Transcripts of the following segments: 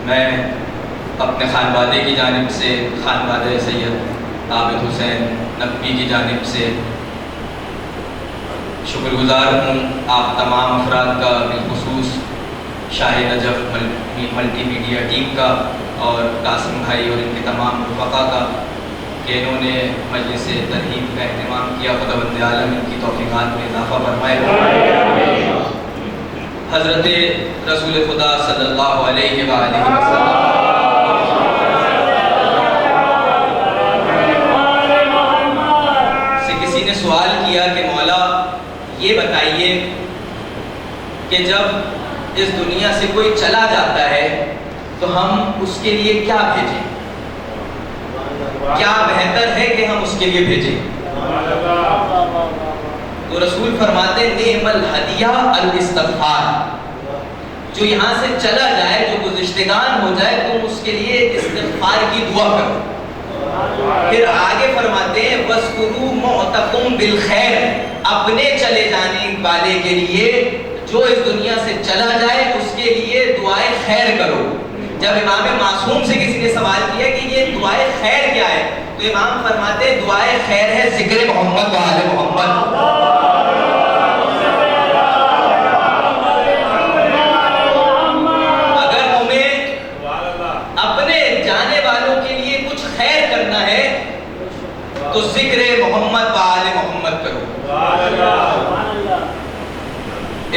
میں اپنے خانوادے کی جانب سے، خانوادہ سید عابد حسین نقوی کی جانب سے شکر گزار ہوں آپ تمام افراد کا، بالخصوص شاہ نجف ملٹی میڈیا ٹیم کا اور قاسم بھائی اور ان کے تمام رفقا کا کہ انہوں نے مجلس ترغیب کا اہتمام کیا۔ خداوند عالم ان کی توفیقات میں اضافہ فرمائے۔ حضرت رسول خدا صلی اللہ علیہ وآلہ وسلم سے کسی نے سوال کیا کہ مولا یہ بتائیے کہ جب اس دنیا سے کوئی چلا جاتا ہے تو ہم اس کے لیے کیا بھیجیں؟ کیا بہتر ہے کہ ہم اس کے لیے بھیجیں؟ تو رسول فرماتے نعم الہدیہ الاستغفار، جو یہاں سے چلا جائے، جو گزشتگان ہو جائے، تم اس کے لیے استغفار کی دعا کرو۔ پھر آگے فرماتے ہیں وَاذْكُرُوا مَوْتَكُمْ بِالْخَيْرِ، اپنے چلے جانے والے کے لیے، جو اس دنیا سے چلا جائے اس کے لیے دعائے خیر کرو۔ جب امام معصوم سے کسی نے سوال کیا کہ یہ دعائے خیر کیا ہے، تو امام فرماتے ہیں دعائے خیر ہے ذکر محمد و آل محمد۔ اگر تمہیں اپنے جانے والوں کے لیے کچھ خیر کرنا ہے تو ذکر محمد و آل محمد کرو۔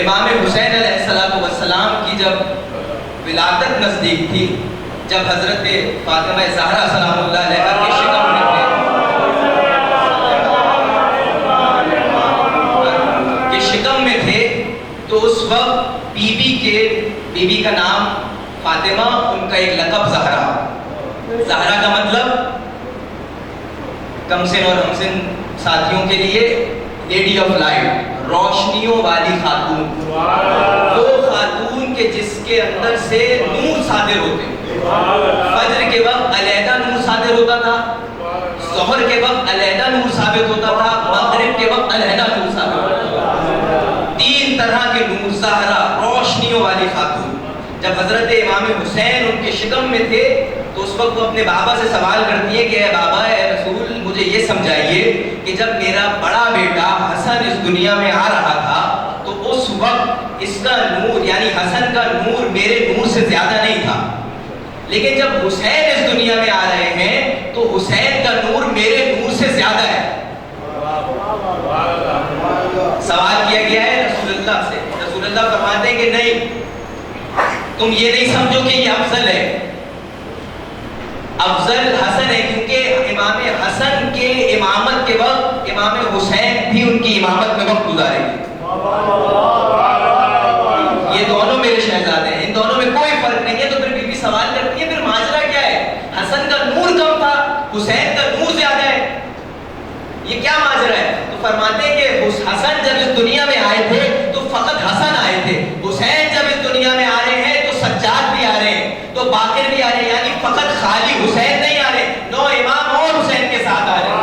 امام حسین علیہ السلام کی جب ولادت نزدیک تھی، جب حضرت فاطمہ زہرا سلام اللہ علیہا کے شکم میں تھے تو اس وقت بی بی کا نام فاطمہ، ان کا ایک لقب زہرا۔ زہرا کا مطلب کم سن اور ہم سن ساتھیوں کے لیے لیڈی آف لائٹ، روشنیوں والی خاتون، وہ خاتون کے جس کے اندر سے نور صادر ہوتے ہیں۔ فجر کے وقت علیحدہ نور صادر ہوتا تھا، ظہر کے وقت علیحدہ نور ثابت ہوتا تھا، مغرب کے وقت علیحدہ نور ثابت ہوتا تھا۔ تین طرح کے نور، زہرا، روشنیوں والی خاتون۔ جب حضرت امام حسین ان کے شکم میں تھے تو اس وقت وہ اپنے بابا سے سوال کرتی ہے کہ اے بابا، اے رسول، مجھے یہ سمجھائیے کہ جب میرا بڑا بیٹا حسن اس دنیا میں آ رہا تھا تو اس وقت اس کا نور، یعنی حسن کا نور میرے نور سے زیادہ نہیں تھا، لیکن جب حسین اس دنیا میں آ رہے ہیں تو حسین کا نور میرے نور سے زیادہ ہے۔ سوال کیا گیا ہے رسول اللہ سے، رسول اللہ فرماتے ہیں کہ نہیں، تم یہ نہیں سمجھو کہ یہ افضل ہے، افضل حسن ہے، کیونکہ امام حسن کے امامت کے وقت امام حسین بھی ان کی امامت میں وقت گزارے گے۔ یہ دونوں میرے شہزادے ہیں، ان دونوں میں کوئی فرق نہیں ہے۔ تو پھر بی بی سوال کرتی ہے پھر ماجرا کیا ہے؟ حسن کا نور کم تھا، حسین کا نور زیادہ ہے، یہ کیا ماجرا ہے؟ تو فرماتے ہیں کہ حسن جب اس دنیا میں آئے تھے تو فقط حسن آئے تھے، حسین جب اس دنیا میں آ رہے ہیں تو سجاد بھی آ رہے ہیں، تو باقر بھی آ رہے ہیں، یعنی فقط خالی حسین نہیں آ رہے، نو امام اور حسین کے ساتھ آ رہے ہیں۔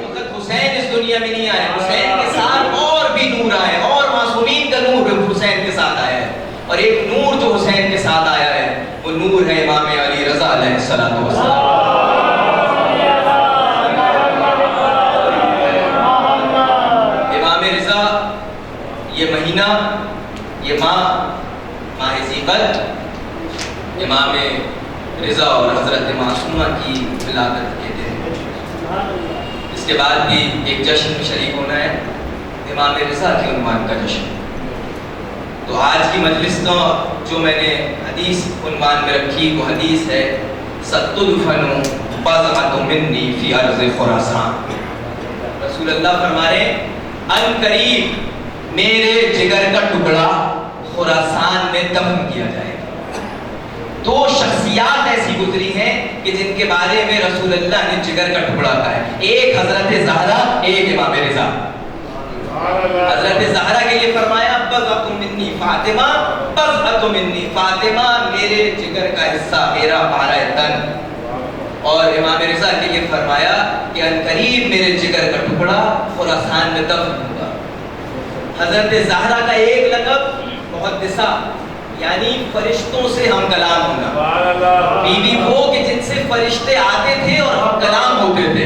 فقط حسین اس دنیا میں نہیں آئے، حسین کے ساتھ اور بھی نور آئے، اور معصومین کا نور حسین کے ساتھ آیا ہے، اور ایک نور جو حسین کے ساتھ آیا ہے وہ نور ہے امام علی رضا علیہ السلام۔ یہ مہینہ، یہ ماہ ذیقعدہ، امام رضا اور حضرت معصومہ کی ولادت کے دن، اس کے بعد بھی ایک جشن میں شریک ہونا ہے، امام رضا کے عنوان کا جشن۔ تو آج کی مجلس کا جو میں نے حدیث عنوان میں رکھی وہ حدیث ہے ستدفن بضعۃ منی فی ارض خراسان۔ رسول اللہ فرما رہے ہیں ان قریب میرے جگر کا ٹکڑا خراسان میں دفن کیا جائے گا۔ دو شخصیات ایسی گزری ہیں کہ جن کے بارے میں رسول اللہ نے جگر کا ٹکڑا کہا ہے، ایک حضرت زہرا، ایک امام رضا۔ حضرت زہرا کے لیے فرمایا بضعۃ منی فاطمہ، بضعۃ منی فاطمہ، میرے جگر کا حصہ، میرا پارہ تن۔ اور امام رضا کے لیے فرمایا کہ عنقریب میرے جگر کا ٹکڑا خراسان میں دفن ہوگا۔ حضرت زہرا کا ایک لقب محدثہ، یعنی فرشتوں سے ہم کلام ہونا، بیوی وہ کہ جن سے فرشتے آتے تھے اور ہم کلام ہوتے تھے۔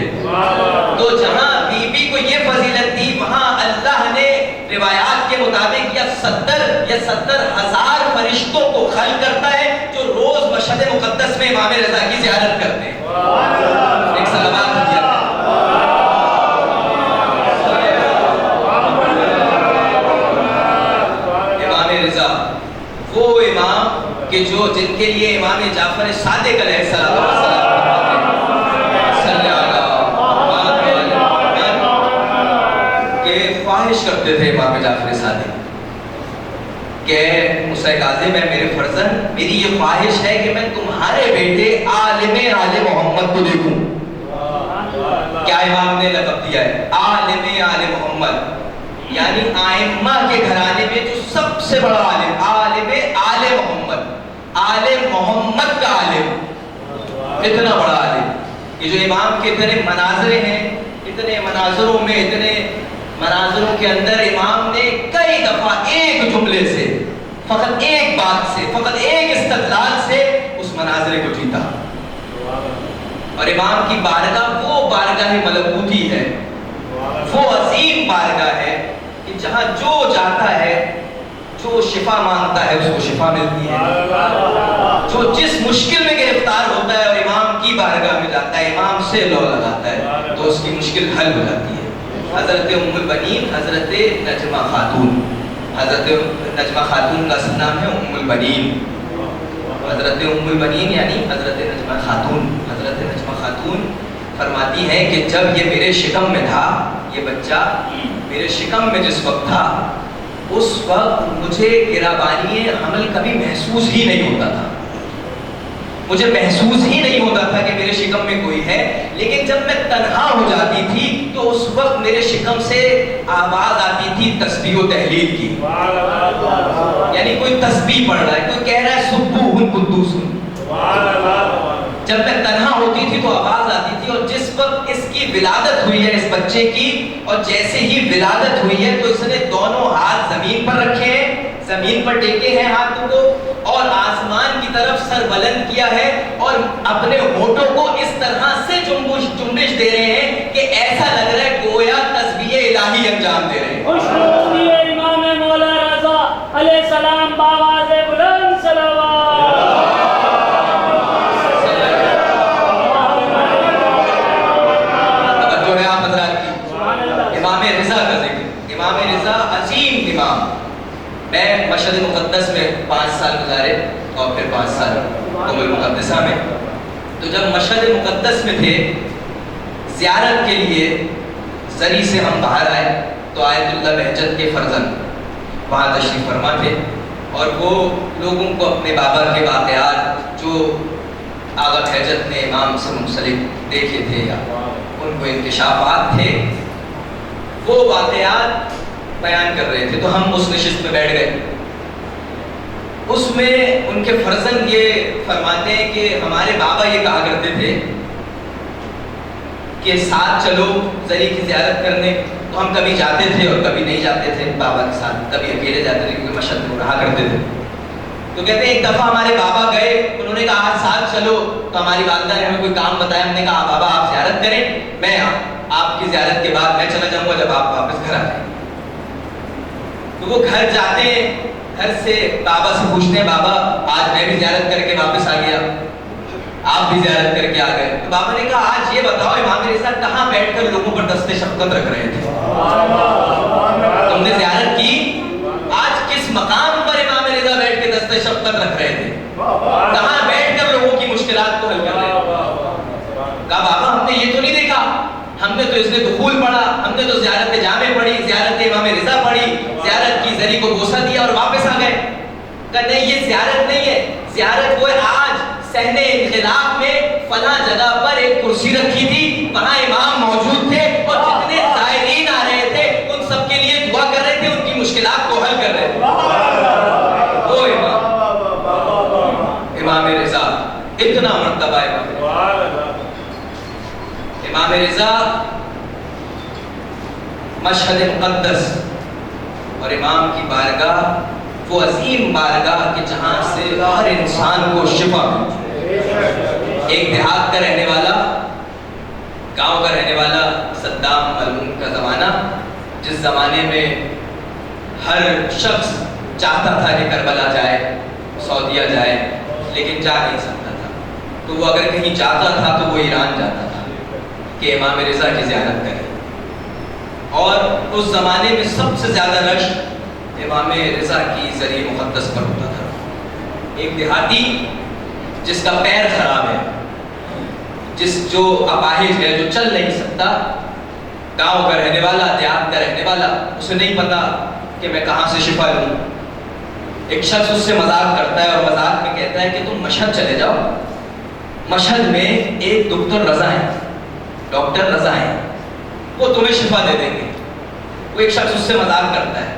تو جہاں بیوی کو یہ فضیلت دی، وہاں اللہ نے روایات کے مطابق یا 70,000 فرشتوں کو خلق کرتا ہے جو روز مشہد مقدس میں امام رضا کی زیارت کرتے ہیں۔ ایک صلوات کیا امام رضا، وہ امام کہ جو جن کے لیے امام جعفر صادق علیہ السلام خواہش کرتے تھے امام جعفر صادق کہ موسیٰ کاظم ہے میرے فرزند، میری یہ خواہش ہے کہ میں تمہارے بیٹے عالم آل محمد کو دیکھوں۔ کیا امام نے لقب دیا ہے؟ عالم آل محمد، یعنی آئمہ کے گھرانے میں جو سب سے بڑا عالم، عالم آل محمد، آل محمد کا عالم، اتنا بڑا عالم کہ جو امام کے اتنے مناظر ہیں، اتنے مناظروں میں، اتنے مناظروں کے اندر امام نے کئی دفعہ ایک جملے سے، فقط ایک بات سے، فقط ایک استدلال سے اس مناظرے کو جیتا۔ اور امام کی بارگاہ وہ بارگاہ ملکوتی ہے، وہ عظیم بارگاہ ہے کہ جہاں جو جاتا ہے، جو شفا مانگتا ہے اس کو شفا ملتی ہے، جو جس مشکل میں گرفتار ہوتا ہے اور امام کی بارگاہ میں جاتا ہے، امام سے لو لگاتا ہے تو اس کی مشکل حل ہو جاتی ہے۔ حضرت ام البنین حضرت نجمہ خاتون، حضرت نجمہ خاتون کا اصل نام ہے ام البنین، حضرت ام البنین یعنی حضرت نجمہ خاتون۔ حضرت نجمہ خاتون فرماتی ہیں کہ جب یہ میرے شکم میں تھا، یہ بچہ میرے شکم میں جس وقت تھا، اس وقت مجھے گرابانی حمل کبھی محسوس ہی نہیں ہوتا تھا، مجھے محسوس ہی نہیں ہوتا تھا کہ میرے شکم میں کوئی ہے، لیکن جب میں تنہا ہو جاتی تھی تو اس وقت میرے شکم سے آواز آتی تھی تسبیح و تحلیل کی، یعنی کوئی تسبیح پڑھ رہا ہے، کوئی کہہ رہا ہے سبوح قدوس۔ جب میں تنہا ہوتی تھی تو آواز آتی تھی، اور جس وقت اس کی ولادت ہوئی ہے اس بچے کی، اور جیسے ہی ولادت ہوئی ہے تو اس نے دونوں ہاتھ زمین پر رکھے ہیں، زمین پر ٹیکے ہیں ہاتھوں کو، اور آسمان کی طرف سر بلند کیا ہے، اور اپنے ہونٹوں کو اس طرح سے جنبش دے رہے ہیں کہ ایسا لگ رہا ہے گویا تسبیح الہی انجام دے رہے ہیں۔ امام مولا رضا علیہ السلام بآواز بلند صلوات۔ توجہ ہے آپ حضرات کی۔ امام رضا کا ذکر، امام رضا عظیم امام، میں مشہد مقدس میں 5 سال گزارے اور پھر 5 سال ام المقدسہ میں۔ تو جب مشہد مقدس میں تھے زیارت کے لیے زری سے ہم باہر آئے تو آیت اللہ بہجت کے فرزند وہاں تشریف فرما تھے، اور وہ لوگوں کو اپنے بابا کے واقعات جو آغا بہجت نے امام سے منسلک دیکھے تھے یا ان کو انکشافات تھے، وہ واقعات بیان کر رہے تھے۔ تو ہم اس نشست میں بیٹھ گئے، اس میں ان کے فرزند یہ فرماتے ہیں کہ ہمارے بابا یہ کہا کرتے تھے کہ ساتھ چلو زری کی زیارت کرنے، تو ہم کبھی جاتے تھے اور کبھی نہیں جاتے تھے بابا کے ساتھ، کبھی اکیلے جاتے تھے کیونکہ مشہد میں رہا کرتے تھے۔ تو کہتے ہیں ایک دفعہ ہمارے بابا گئے، انہوں نے کہا آج ساتھ چلو، تو ہماری والدہ نے ہمیں کوئی کام بتایا، ہم نے کہا بابا آپ زیارت کریں، میں آپ کی زیارت کے بعد میں چلا جاؤں گا جب آپ واپس گھر آ جائیں۔ تو وہ گھر جاتے ہیں، گھر سے بابا سے پوچھتے ہیں بابا آج میں بھی زیارت کر کے واپس آ گیا، آپ بھی زیارت کر کے آ گئے۔ تو بابا نے کہا آج یہ بتاؤ امام رضا کہاں بیٹھ کر لوگوں پر دست شفقت رکھ رہے تھے؟ تم نے زیارت کی، آج کس مقام پر امام رضا بیٹھ کے دست شفقت رکھ رہے تھے؟ کہاں بیٹھ کر لوگوں کی مشکلات کو حل کر رہے تھے؟ کہا بابا ہم نے یہ تو نہیں دیکھا، ہم نے تو اس نے دخول پڑھا، ہم نے تو زیارت جامع پڑھی، زیارت امام رضا پڑھی، زیارت کی زری کو بوسہ دیا اور واپس آ گئے۔ کہ نہیں یہ زیارت نہیں ہے، زیارت وہ آج صحنہ انقلاب میں فلاں جگہ پر ایک کرسی رکھی تھی، وہاں امام موجود تھے اور جتنے زائرین آ رہے تھے ان سب کے لیے دعا کر رہے تھے، ان کی مشکلات کو حل کر رہے تھے۔ وہ امام رضا اتنا مرتبہ امام، امام رضا مشہد مقدس اور امام کی بارگاہ وہ عظیم بارگاہ کہ جہاں سے ہر انسان کو شفا ملتی ہے۔ ایک دیہات کا رہنے والا، گاؤں کا رہنے والا صدام ملعون کا زمانہ، جس زمانے میں ہر شخص چاہتا تھا کہ کربلا جائے، سعودیہ جائے، لیکن جا نہیں سکتا تھا۔ تو وہ اگر کہیں جاتا تھا تو وہ ایران جاتا تھا کہ امام رضا کی زیارت کرے، اور اس زمانے میں سب سے زیادہ رش امام رضا کی ذریعہ مقدس پر ہوتا تھا۔ ایک دیہاتی جس کا پیر خراب ہے، جو اپاہج ہے، جو چل نہیں سکتا، گاؤں کا رہنے والا، دیہات کا رہنے والا، اسے نہیں پتا کہ میں کہاں سے شفا لوں۔ ایک شخص اس سے مذاق کرتا ہے اور مذاق میں کہتا ہے کہ تم مشہد چلے جاؤ، مشہد میں ایک ڈاکٹر رضا ہیں، وہ تمہیں شفا دے دیں گے۔ وہ ایک شخص اس سے مذاق کرتا ہے،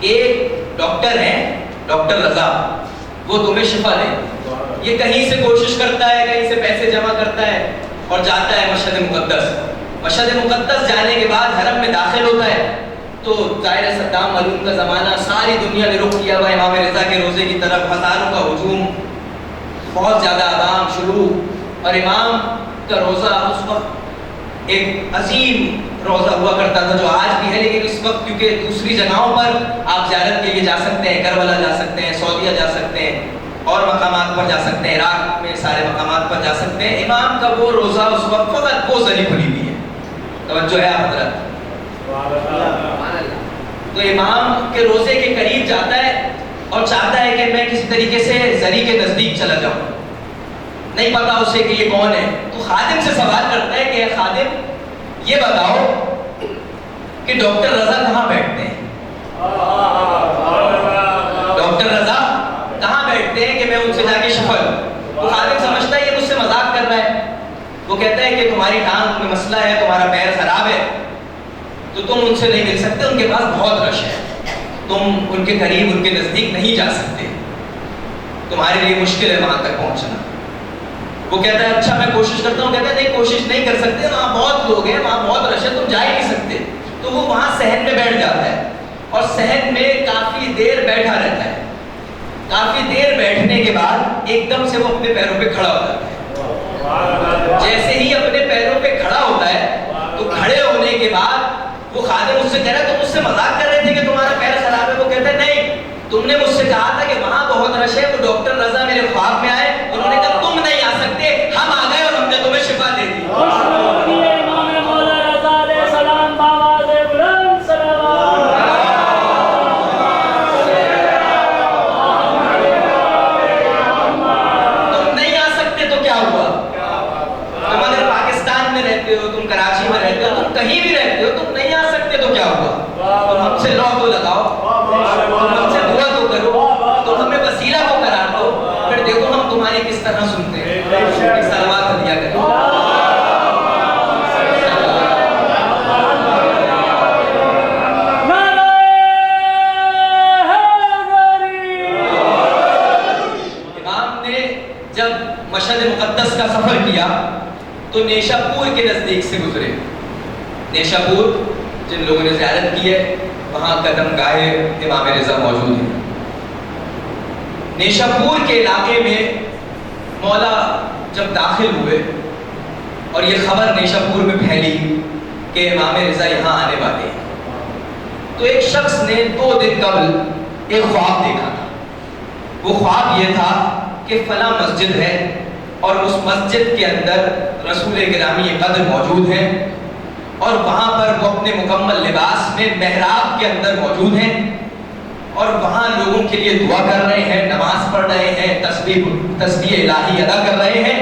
ایک ڈاکٹر ہیں ڈاکٹر رضا، وہ تمہیں شفا دیں گے۔ یہ کہیں سے کوشش کرتا ہے، کہیں سے پیسے جمع کرتا ہے اور جاتا ہے مشہد مقدس۔ مشہد مقدس جانے کے بعد حرم میں داخل ہوتا ہے تو ظاہر صدام ملعون کا زمانہ، ساری دنیا نے رخ کیا ہوا امام رضا کے روزے کی طرف، ہزاروں کا ہجوم، بہت زیادہ عوام شروع، اور امام کا روزہ اس وقت ایک عظیم روزہ ہوا کرتا تھا جو آج بھی ہے، لیکن اس وقت کیونکہ دوسری جگہوں پر آپ زیارت کے لیے جا سکتے ہیں، کربلا جا سکتے ہیں، سعودیہ جا سکتے ہیں، اور مقامات پر جا سکتے ہیں، عراق میں سارے مقامات پر جا سکتے ہیں۔ امام کا وہ روزہ اس وقت فقط وہ ذریعہ کھلی ہوئی ہے، توجہ ہے حضرت۔ تو امام کے روزے کے قریب جاتا ہے اور چاہتا ہے کہ میں کسی طریقے سے ذریعہ کے نزدیک چلا جاؤں، نہیں پتا اسے کہ یہ کون ہے۔ تو خادم سے سوال کرتا ہے کہ اے خادم، یہ بتاؤ کہ ڈاکٹر رضا کہاں بیٹھتے ہیں؟ ڈاکٹر رضا کہاں بیٹھتے ہیں کہ میں ان سے جا کے شفا لوں؟ وہ خادم سمجھتا ہے یہ مجھ سے مذاق کر رہا ہے۔ وہ کہتا ہے کہ تمہاری ٹانگ میں مسئلہ ہے، تمہارا پیر خراب ہے، تو تم ان سے نہیں مل سکتے، ان کے پاس بہت رش ہے، تم ان کے قریب، ان کے نزدیک نہیں جا سکتے، تمہارے لیے مشکل ہے وہاں تک پہنچنا۔ وہ کہتا ہے اچھا میں کوشش کرتا ہوں۔ کہتا ہے نہیں کوشش نہیں کر سکتے، وہاں بہت لوگ ہیں، وہاں بہت رش ہے، تم جا ہی نہیں سکتے۔ تو وہ وہاں صحن میں بیٹھ جاتا ہے اور صحن میں کافی دیر بیٹھا رہتا ہے۔ کافی دیر بیٹھنے کے بعد ایک دم سے وہ اپنے پیروں پہ کھڑا ہو جاتا ہے۔ جیسے ہی اپنے پیروں پہ کھڑا ہوتا ہے تو کھڑے ہونے کے بعد وہ خادم اس سے کہہ رہا ہے تم مجھ سے مذاق کر رہے تھے کہ تمہارا پیر خراب ہے؟ وہ کہتا ہے نہیں، تم نے مجھ سے کہا تھا کہ وہاں بہت رش ہے، وہ ڈاکٹر رضا میرے خواب میں آئے، انہوں نے کہا تم نہیں آ سکتے، ہم آ گئے اور ہم نے تمہیں شفا دے دی۔ تم نہیں آ سکتے تو کیا ہوا؟ تم اگر پاکستان میں رہتے ہو، تم کراچی میں رہتے ہو، تم کہیں بھی رہتے ہو، تم نہیں آ سکتے تو کیا ہوا؟ تم ہم سے لا تو لگاؤ، تم ہم سے دعا تو کرو، تم ہمیں وسیلہ کو قرار دو، پھر دیکھو ہم تمہاری کس طرح سنتے ہیں۔ ایک صلوات ہدیہ کریں۔ امام نے جب مشہد مقدس کا سفر کیا تو نیشا پور کے نزدیک سے گزرے۔ نیشا پور جن لوگوں نے زیارت کی ہے وہاں قدم گاہے امام رضا موجود ہیں۔ نیشا پور کے علاقے میں مولا جب داخل ہوئے اور یہ خبر نیشا پور میں پھیلی کہ امام رضا یہاں آنے والے ہیں، تو ایک شخص نے 2 دن قبل ایک خواب دیکھا تھا۔ وہ خواب یہ تھا کہ فلاں مسجد ہے اور اس مسجد کے اندر رسول گرامی قدر موجود ہیں، اور وہاں پر وہ اپنے مکمل لباس میں محراب کے اندر موجود ہیں، اور وہاں لوگوں کے لیے دعا کر رہے ہیں، نماز پڑھ رہے ہیں، تسبیح الہی ادا کر رہے ہیں،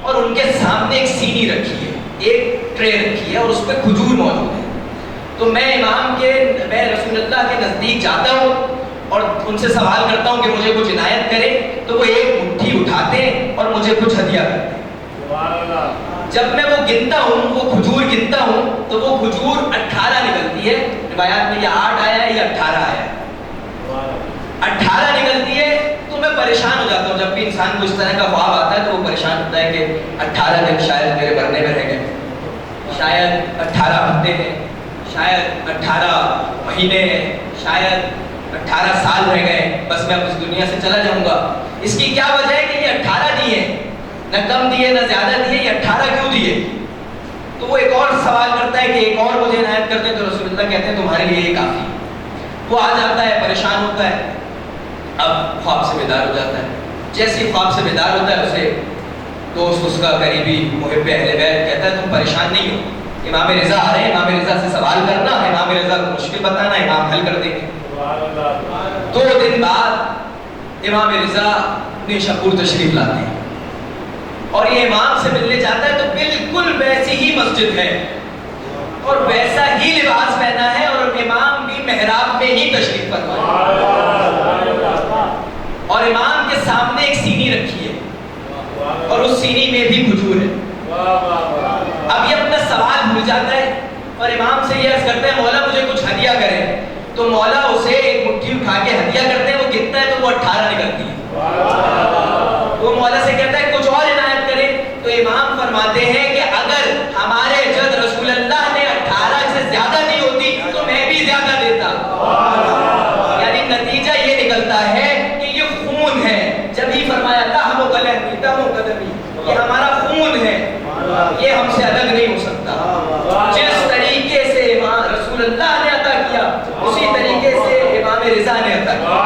اور ان کے سامنے ایک سینی رکھی ہے، ایک ٹرے رکھی ہے اور اس پہ کھجور موجود ہے۔ تو میں رسول اللہ کے نزدیک جاتا ہوں اور ان سے سوال کرتا ہوں کہ مجھے کچھ عنایت کرے، تو وہ ایک مٹھی اٹھاتے ہیں اور مجھے کچھ ہدیہ کرتے ہیں۔ جب میں وہ گنتا ہوں، وہ کھجور گنتا ہوں، تو وہ کھجور 18 نکلتی ہے۔ روایات میں یہ 8 آیا ہے یا 18 آیا ہے، 18 نکلتی ہے۔ تو میں پریشان ہو جاتا ہوں، جب بھی انسان کو اس طرح کا خواب آتا ہے تو وہ پریشان ہوتا ہے کہ 18 دن شاید میرے مرنے میں رہ گئے، شاید 18 ہفتے ہیں، شاید 18 مہینے ہیں، شاید 18 سال رہ گئے، بس میں اب اس دنیا سے چلا جاؤں گا۔ اس کی کیا وجہ ہے کہ یہ 18 دیے، نہ کم دیے نہ زیادہ دیے، یہ 18 کیوں دیے؟ تو وہ ایک اور سوال کرتا ہے کہ ایک اور مجھے عنایت کرتے ہیں، تو رسول اللہ کہتے ہیں تمہارے لیے یہ کافی۔ وہ آ جاتا ہے، پریشان ہوتا ہے، اب خواب سے بیدار ہو جاتا ہے۔ جیسے ہی خواب سے بیدار ہوتا ہے، اسے دوست اس کا قریبی محب اہل بیت کہتا ہے تم پریشان نہیں ہو، امام رضا آ رہے ہیں، امام رضا سے سوال کرنا، امام رضا کو مشکل بتانا، امام حل کر دیں گے۔ 2 دن بعد امام رضا نیشاپور تشریف لاتے ہیں، اور یہ امام سے ملنے جاتا ہے تو بالکل ویسی ہی مسجد ہے اور ویسا ہی لباس پہنا ہے، اور امام بھی محراب میں ہی تشریف فرما ہے، اور امام کے سامنے ایک سینی رکھی ہے اور اس سینی میں بھی کھجور ہے۔ اب یہ اپنا سوال بھول جاتا ہے اور امام سے یہ عرض کرتا ہے مولا مجھے کچھ ہدیہ کریں، تو مولا اسے ایک مٹھی اٹھا کے ہدیہ کرتے ہیں، وہ گنتا ہے تو وہ 18 نکلتی ہے۔ وہ مولا سے کہتا ہے کچھ اور عنایت کریں، تو امام فرماتے ہیں کہ اگر ہمارے جد رسول اللہ نے 18 سے زیادہ دی ہوتی تو میں بھی زیادہ دیتا۔ یعنی نتیجہ یہ نکلتا ہے کہ یہ خون ہے، جب ہی فرمایا لحم و قلمی دم و قدمی، یہ ہمارا خون ہے، یہ ہم سے الگ نہیں ہو سکتا۔ جس طریقے سے امام رسول اللہ نے عطا کیا اسی طریقے سے امام رضا نے عطا کیا۔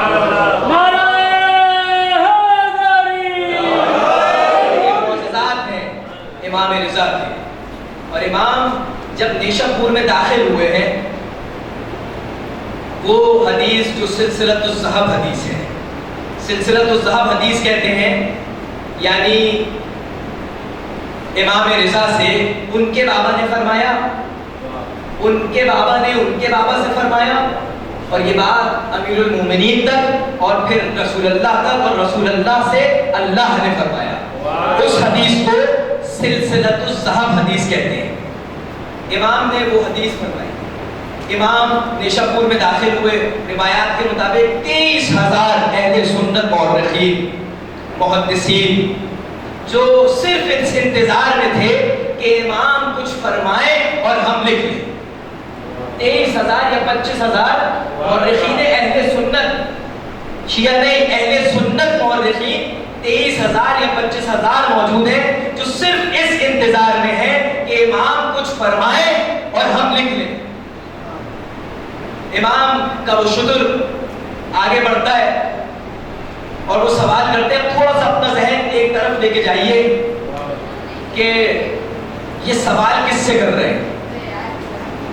امام رضا تھے، اور امام جب نیشاپور میں داخل ہوئے ہیں، وہ حدیث جو سلسلۃ الذہب حدیث ہے، سلسلۃ الذہب حدیث کہتے ہیں، یعنی امام رضا سے ان کے بابا نے فرمایا، ان کے بابا نے ان کے بابا سے فرمایا، اور یہ بات امیر المومنین تک اور پھر رسول اللہ تک، اور رسول اللہ سے اللہ نے فرمایا۔ اس حدیث کو سلسلۃ الذہب حدیث کہتے ہیں۔ امام نے وہ حدیث فرمائی، امام نیشاپور میں داخل ہوئے، روایات کے مطابق 23,000 اہل سنت مورخین محدثین جو صرف اس انتظار میں تھے کہ امام کچھ فرمائے اور ہم لکھ لیں۔ 23,000 یا 25,000 مورخین اہل سنت، شیعہ نہیں اہل سنت مورخین 23,000 یا 25,000 موجود ہیں جو صرف اس انتظار میں ہیں کہ امام کچھ فرمائے اور ہم لکھ لیں۔ امام کا وہ شتر آگے بڑھتا ہے اور وہ سوال کرتے ہیں، تھوڑا سا اپنا ذہن ایک طرف لے کے جائیے کہ یہ سوال کس سے کر رہے ہیں؟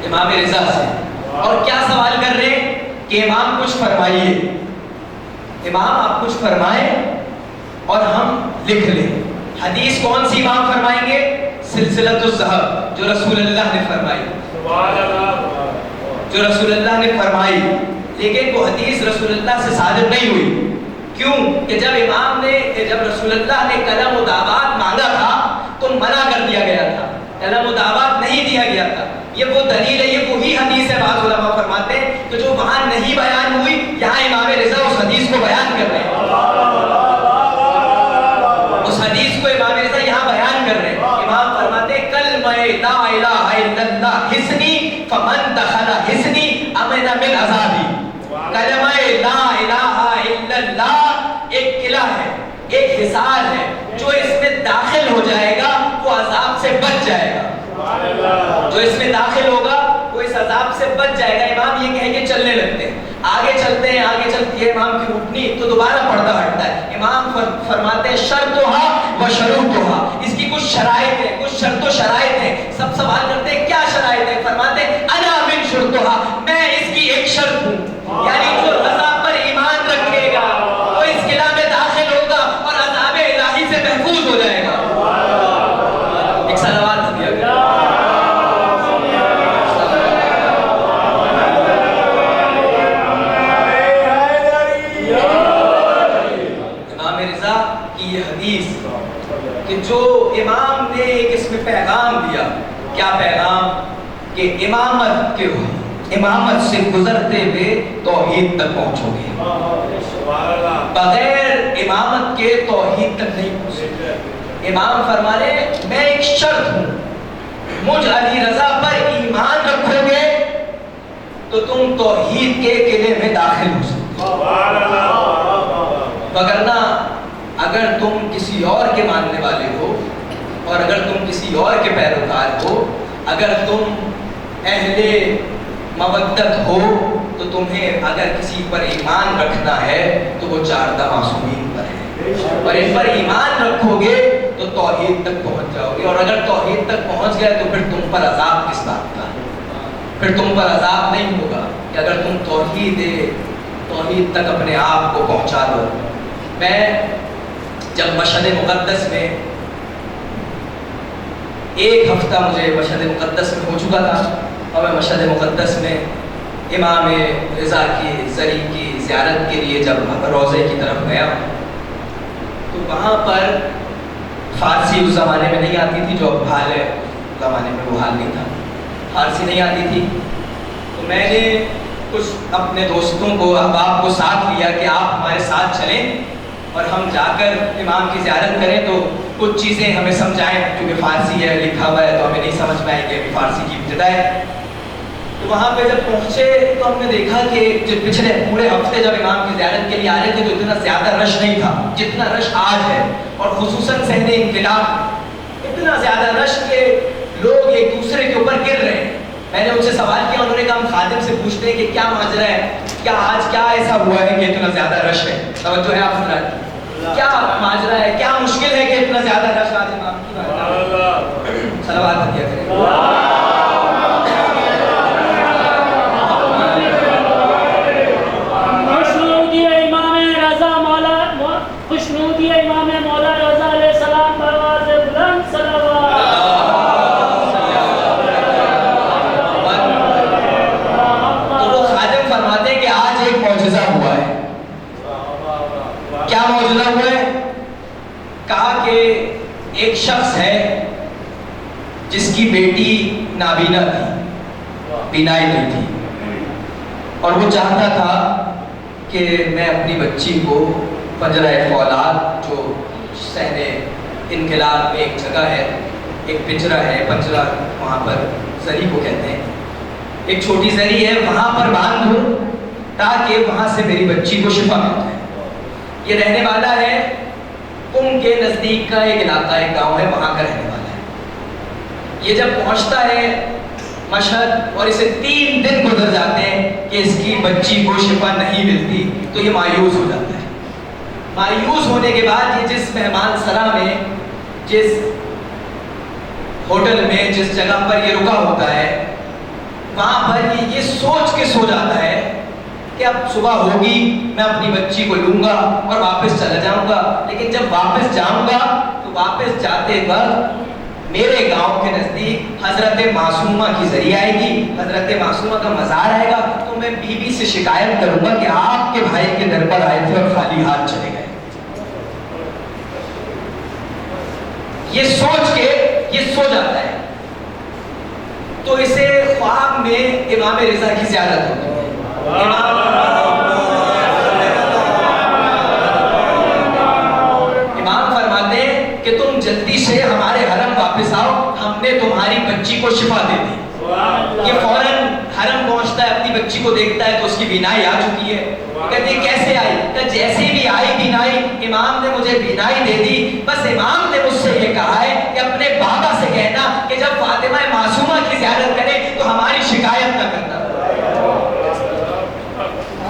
امام رضا سے۔ اور کیا سوال کر رہے ہیں کہ امام کچھ فرمائیے، امام آپ کچھ فرمائیں اور ہم لکھ لیں۔ حدیث کون سی امام فرمائیں گے؟ سلسلۃ الذہب، جو رسول اللہ نے فرمائی، جو رسول اللہ نے فرمائی، لیکن وہ حدیث رسول اللہ سے صادق نہیں ہوئی۔ کیوں؟ کہ جب رسول اللہ نے قلم و دعوات مانگا تھا تو منع کر دیا گیا تھا، قلم و دعوات نہیں دیا گیا تھا۔ یہ وہ دلیل ہے، یہ وہی حدیث ہے، بعض علماء فرماتے ہیں کہ جو وہاں نہیں بیان ہوئی، یہاں امام رضا اس حدیث کو بیان کر رہے ہیں، اس حدیث کو امام رضا یہاں بیان کر رہے ہیں۔ امام فرماتے ہیں کلمہ لا الہ الا اللہ حسنی فمن دخل حسنی امن من عذابی۔ کلمہ لا الہ الا اللہ ایک قلعہ ہے، ایک حصار ہے، جو اس میں داخل ہو جائے گا وہ عذاب سے بچ جائے گا، جو اس میں داخل ہوگا وہ اس عذاب سے بچ جائے گا۔ امام یہ کہہ کے چلنے لگتے ہیں، آگے چلتے ہیں، آگے چلتی ہے امام کی اٹھنی تو دوبارہ پردہ ہٹتا ہے۔ امام فرماتے ہیں شرطھا و شروطھا، اس کی کچھ شرائط ہیں، کچھ شرط و شرائط ہیں۔ سب سوال کرتے ہیں کیا شرائط ہیں؟ فرماتے ہیں انا من شرطھا، میں اس کی ایک شرط ہوں، یعنی جو رضا پر ایمان رکھے گا وہ اس قلعہ میں داخل ہوگا اور عذاب الہی سے محفوظ ہو جائے گا۔ ایک صلوات دیا گیا۔ امام رضا کی یہ حدیث کہ جو امام نے ایک اس میں پیغام دیا، کیا پیغام؟ کہ امامت سے گزرتے ہوئے توحید تک پہنچو گے، بغیر امامت کے توحید تک نہیں پہنچے۔ امام فرما رہے میں ایک شرط ہوں، مجھ علی رضا پر ایمان رکھو گے تو تم توحید کے قلعے میں داخل ہو سکتے ہو، وگرنہ اگر تم کسی اور کے ماننے والے ہو اور اگر تم کسی اور کے پیروکار ہو، اگر تم اہل مودت ہو، تو تمہیں اگر کسی پر ایمان رکھنا ہے تو وہ 4 معصومین پر ہے، اور ان پر ایمان رکھو گے تو توحید تک پہنچ جاؤ گے، اور اگر توحید تک پہنچ گئے تو پھر تم پر عذاب کس بات کا؟ پھر تم پر عذاب نہیں ہوگا کہ اگر تم توحید تک اپنے آپ کو پہنچا دو۔ میں جب مشہد مقدس میں 1 ہفتہ مجھے مشہد مقدس میں ہو چکا تھا، اور میں مشہد مقدس میں امام رضا کی زری کی زیارت کے لیے جب روضے کی طرف گیا تو وہاں پر فارسی اس زمانے میں نہیں آتی تھی، جو اب حال ہے اس زمانے میں وہ حال نہیں تھا، فارسی نہیں آتی تھی، تو میں نے کچھ اپنے دوستوں کو احباب کو ساتھ لیا کہ آپ ہمارے ساتھ چلیں اور ہم جا کر امام کی زیارت کریں تو کچھ چیزیں ہمیں سمجھائیں، کیونکہ فارسی ہے لکھا ہوا ہے تو ہمیں نہیں سمجھ میں آئے کہ فارسی کی ابتدا ہے۔ تو وہاں پہ جب پہنچے تو ہم نے دیکھا کہ جو پچھلے پورے ہفتے جب امام کی زیارت کے لیے آ رہے تھے تو اتنا زیادہ رش نہیں تھا جتنا رش آج ہے، اور خصوصاً صحن انقلاب اتنا زیادہ رش کہ لوگ ایک دوسرے کے اوپر گر رہے ہیں۔ میں نے ان سے سوال کیا، انہوں نے کہا ہم خادم سے پوچھتے ہیں کہ کیا ماجرا ہے، کیا آج کیا ایسا ہوا ہے کہ اتنا زیادہ رش ہے؟ توجہ ہے آپ حضرات، کیا ماجرا ہے، کیا مشکل ہے کہ اتنا زیادہ رش آج امام کی بات؟ صلوات پڑھیا کریں۔ ایک شخص ہے جس کی بیٹی نابینا تھی، بینائی نہیں تھی، اور وہ چاہتا تھا کہ میں اپنی بچی کو پنجرہ فولاد، جو صحن انقلاب میں ایک جگہ ہے، ایک پنجرہ ہے، پنجرہ وہاں پر زری کو کہتے ہیں، ایک چھوٹی زری ہے، وہاں پر باندھ دوں تاکہ وہاں سے میری بچی کو شفا مل جائے۔ یہ رہنے والا ہے قم کے نزدیک کا ایک علاقہ، ایک گاؤں ہے، وہاں کا رہنے والا ہے۔ یہ جب پہنچتا ہے مشہد اور اسے 3 دن گزر جاتے ہیں کہ اس کی بچی کو شفا نہیں ملتی تو یہ مایوس ہو جاتا ہے۔ مایوس ہونے کے بعد یہ جس مہمان سرا میں، جس ہوٹل میں، جس جگہ پر یہ رکا ہوتا ہے، وہاں پر یہ سوچ کے سو جاتا ہے کہ اب صبح ہوگی، میں اپنی بچی کو لوں گا اور واپس چلا جاؤں گا، لیکن جب واپس جاؤں گا تو واپس جاتے وقت میرے گاؤں کے نزدیک حضرت معصومہ کی ذریعہ آئے گی، حضرت معصومہ کا مزار آئے گا، تو میں بیوی سے شکایت کروں گا کہ آپ کے بھائی کے در پر آئے تھے اور خالی ہاتھ چلے گئے۔ یہ سوچ کے یہ سو جاتا ہے، تو اسے خواب میں امام رضا کی زیارت ہوتی ہے۔ امام فرماتے ہیں کہ تم جلدی سے ہمارے حرم واپس آؤ، ہم نے تمہاری بچی کو شفا دے دی۔ یہ فوراً حرم پہنچتا ہے، اپنی بچی کو دیکھتا ہے تو اس کی بینائی آ چکی ہے۔ کہتے ہیں کیسے آئی؟ کہ جیسے بھی آئی بینائی، امام نے مجھے بینائی دے دی، بس امام نے مجھ سے یہ کہا ہے کہ اپنے بابا سے کہنا کہ جب فاطمہ معصومہ کی زیارت کرے تو ہماری شکایت نہ کرنا،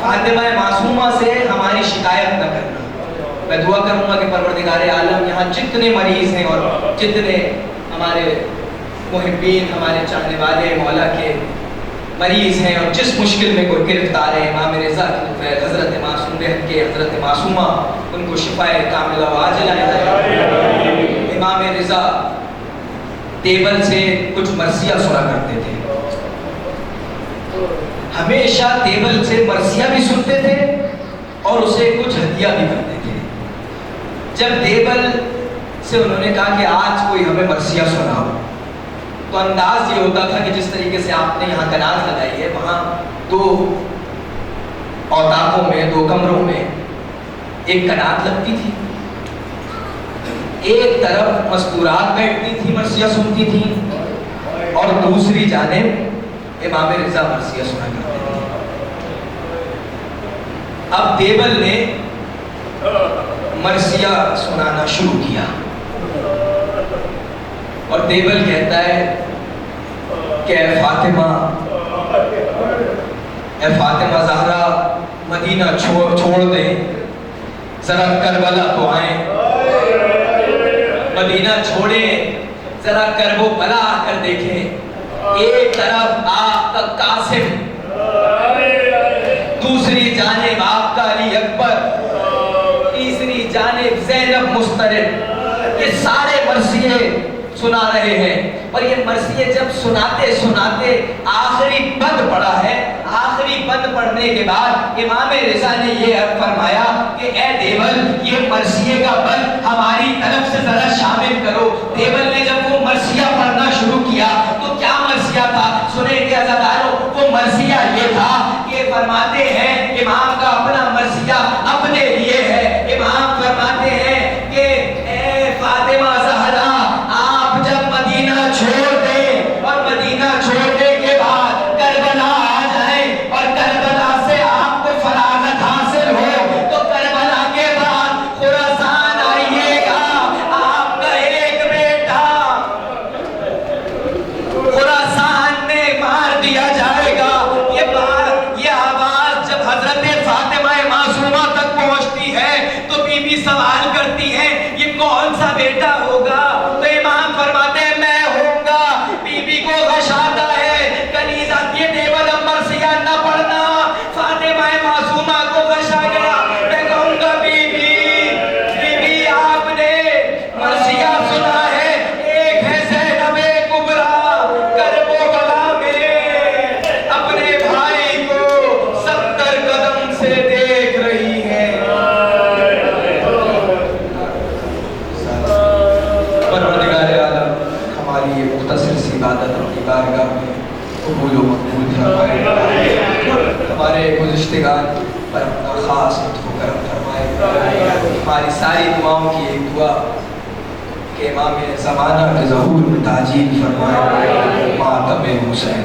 فاطمہ معصومہ سے ہماری شکایت نہ کرنا۔ میں دعا کروں گا کہ پروردگار عالم یہاں جتنے مریض ہیں اور جتنے ہمارے محبین، ہمارے چاہنے والے مولا کے مریض ہیں اور جس مشکل میں کوئی گرفتار ہے، امام رضا کی طرف حضرت معصوم کے حضرت معصومہ ان کو شفائے کاملہ و عاجلہ عطا۔ امام رضا دیوبند سے کچھ مرثیہ سنا کرتے تھے، ہمیشہ دیوبند سے مرثیہ بھی سنتے تھے اور اسے کچھ ہدیہ بھی کرتے تھے۔ جب دیوبند سے انہوں نے کہا کہ آج کوئی ہمیں مرثیہ سناؤ، تو انداز یہ ہوتا تھا کہ جس طریقے سے آپ نے یہاں کناز لگائی ہے، وہاں 2 اوتاقوں میں، 2 کمروں میں ایک کناز لگتی تھی، ایک طرف مستورات بیٹھتی تھی، مرثیہ سنتی تھی، اور دوسری جانب امام رضا مرثیہ سنا کرتے تھے. اب دیوبند نے مرثیہ سنانا شروع کیا اور دیوبند کہتا ہے کہ اے فاطمہ زہرا مدینہ چھوڑ دیں, ذرا کربلا تو آئیں, مدینہ چھوڑیں, ذرا کرب و بلا آ کر دیکھیں. ایک طرف آپ کا قاسم, دوسری جانب آپ کا علی اکبر, تیسری جانب زینب مسترد, یہ سارے مرثیے سنا رہے ہیں. اور یہ مرثیے جب سناتے سناتے آخری بند پڑا ہے, آخری بند پڑھنے کے بعد امام رضا نے یہ فرمایا کہ اے دیوبند یہ مرثیے کا بند ہماری طرف سے ذرا شامل کرو. دیوبند نے جب وہ مرثیہ پڑھنا شروع کیا تو کیا مرثیہ تھا سنیں کہ عزادارو, وہ مرثیہ یہ تھا کہ فرماتے ہیں امام کا اپنا مرثیہ اپنے لیے ہے. امام فرماتے ہیں کہ اے فاطمہ زہرا آپ جب مدینہ چھوڑ دیں اور مدینہ چھوڑنے کے بعد کربلا آ جائیں اور کربلا سے آپ کو فراغت حاصل ہو تو کربلا کے بعد خراسان آئیے گا. آپ کا ایک بیٹا خراسان میں مار دیا جائے گا. یہ آواز جب حضرت فاطمہ معصومہ تک پہنچتی ہے تو بی بی سوال کرتی ہے یہ کون سا بیٹا ہوگا؟ تو امام فرماتے ہیں میں ہوں گا. بی بی کو غشاتا ہے کنیزہ یہ دیوبند مرثیہ نہ پڑھنا. فاطمہ معصومہ کو غشا گیا. میں کہوں گا بی بی آپ نے مرثیہ سنا ہے, ایک ہے زینب کبریٰ کرب و بلا میں اپنے بھائی کو 70 قدم سے دیکھ رہی ہے. پروردگار عالم ہماری یہ مختصر سی عبادت اپنی بارگاہ میں قبول و مقبول فرمائے. ہمارے گزشتگان پر اپنا خاص لطف و کرم فرمائے. ہماری ساری دعاؤں کی ایک دعا کہ امام زمانہ کے ظہور میں تعجیل فرمائے. ماتم حسین.